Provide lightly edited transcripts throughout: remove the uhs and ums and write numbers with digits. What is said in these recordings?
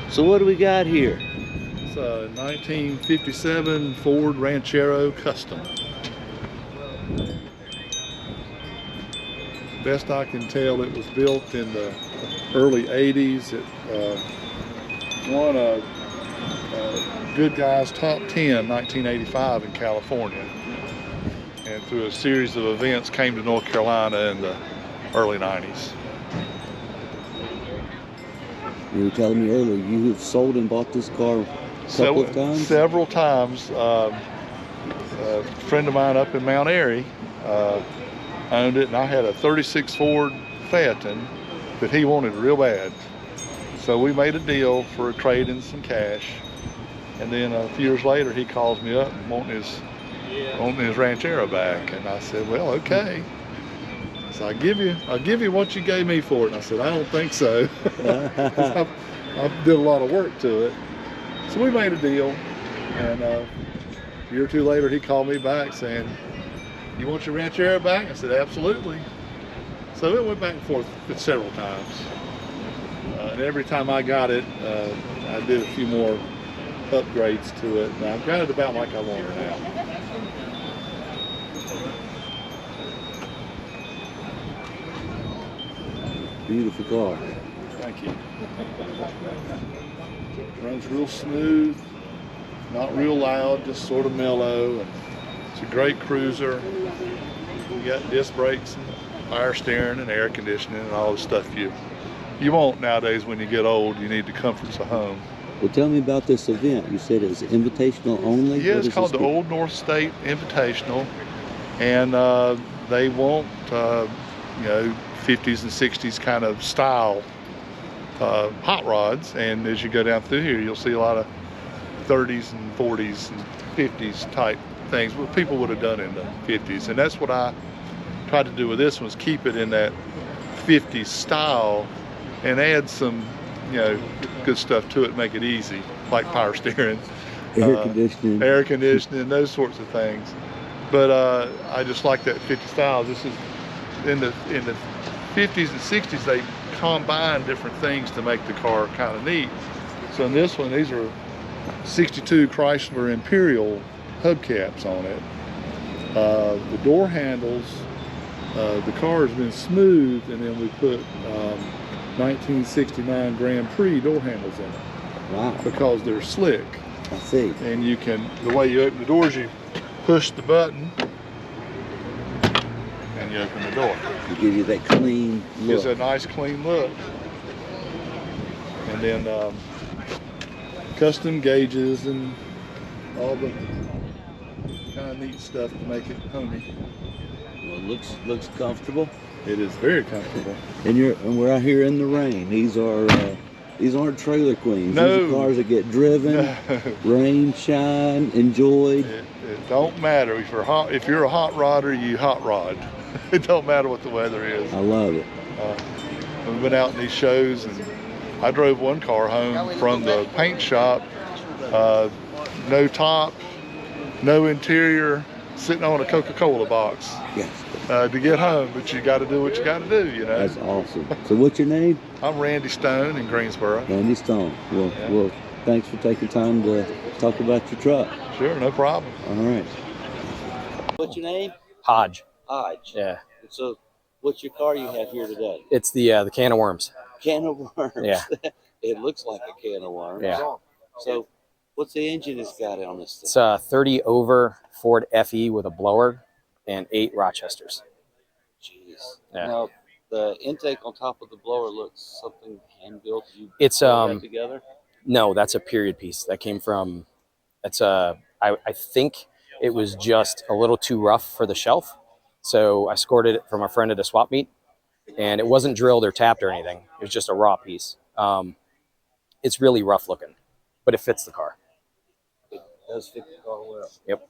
So what do we got here? It's a 1957 Ford Ranchero Custom. Best I can tell, it was built in the early 80s. It won a Good Guys Top 10 1985 in California. And through a series of events came to North Carolina in the early 90s. You were telling me earlier you have sold and bought this car a couple of times? Several times. A friend of mine up in Mount Airy owned it, and I had a 36 Ford Phaeton that he wanted real bad. So we made a deal for a trade and some cash. And then a few years later, he calls me up and wanting his Ranchero back. And I said, well, okay. So I'll give you what you gave me for it. And I said, I don't think so. I did a lot of work to it. So we made a deal. And a year or two later, he called me back saying, you want your Ranchero back? I said, absolutely. So it went back and forth several times. And every time I got it, I did a few more upgrades to it. And I've got it about like I want it now. Beautiful car. Thank you. Runs real smooth, not real loud, just sort of mellow. And it's a great cruiser. You got disc brakes and power steering and air conditioning and all the stuff you want nowadays when you get old. You need the comforts of home. Well, tell me about this event. You said it's invitational only? Yeah, it's called the Old North State Invitational. And they want, 50s and 60s kind of style hot rods. And as you go down through here, you'll see a lot of 30s and 40s and 50s type things, what people would have done in the 50s. And that's what I tried to do with this one, is keep it in that 50s style and add some, good stuff to it, make it easy, like power steering, air conditioning, those sorts of things. But I just like that 50 style. This is in the 50s and 60s, they combine different things to make the car kind of neat. So in this one, these are 62 Chrysler Imperial hubcaps on it. The door handles, the car has been smoothed, and then we put 1969 Grand Prix door handles in it. Wow. Because they're slick. I see. And you can, the way you open the doors, you push the button and you open the door. It gives you that clean look. Gives a nice clean look. And then custom gauges and all the kind of neat stuff to make it homey. Well, it looks comfortable. It is very comfortable. And we're out here in the rain. These aren't trailer queens. No. These are cars that get driven, No. rain, shine, enjoyed. It don't matter if you're a hot rodder, you hot rod. It don't matter what the weather is. I love it. We've been out in these shows, and I drove one car home from the paint shop, no top, no interior, sitting on a Coca-Cola box. Yes. To get home, but you got to do what you got to do, That's awesome. So what's your name? I'm Randy Stone in Greensboro. Randy Stone. Well, thanks for taking time to talk about your truck. Sure, no problem. All right. What's your name? Hodge. Hodge. Yeah. So what's your car you have here today? It's the can of worms. Can of worms. Yeah. It looks like a can of worms. Yeah. So what's the engine it's got on this thing? It's a 30 over Ford FE with a blower and 8 Rochesters. Jeez. Yeah. Now the intake on top of the blower looks something hand built. It's put that together? No, that's a period piece. That came from I think it was just a little too rough for the shelf. So I scored it from a friend at a swap meet, and it wasn't drilled or tapped or anything. It was just a raw piece. It's really rough looking, but it fits the car. It does fit the car well. Yep.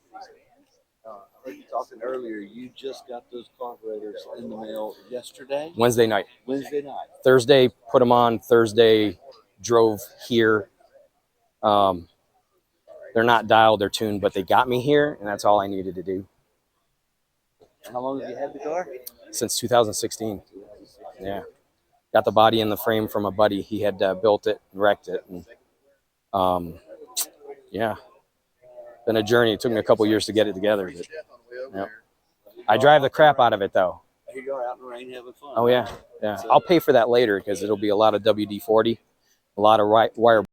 I heard you talking earlier. You just got those carburetors in the mail yesterday? Wednesday night. Wednesday night. Thursday, put them on. Thursday, drove here. They're not dialed or tuned, but they got me here, and that's all I needed to do. How long have you had the car? Since 2016. Yeah. Got the body in the frame from a buddy. He had built it, wrecked it, and Yeah, been a journey. It took me a couple years to get it together. But, yeah. I drive the crap out of it though. Here you are out in the rain having fun. Oh yeah, yeah. I'll pay for that later because it'll be a lot of WD-40, a lot of wire.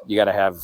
You got to have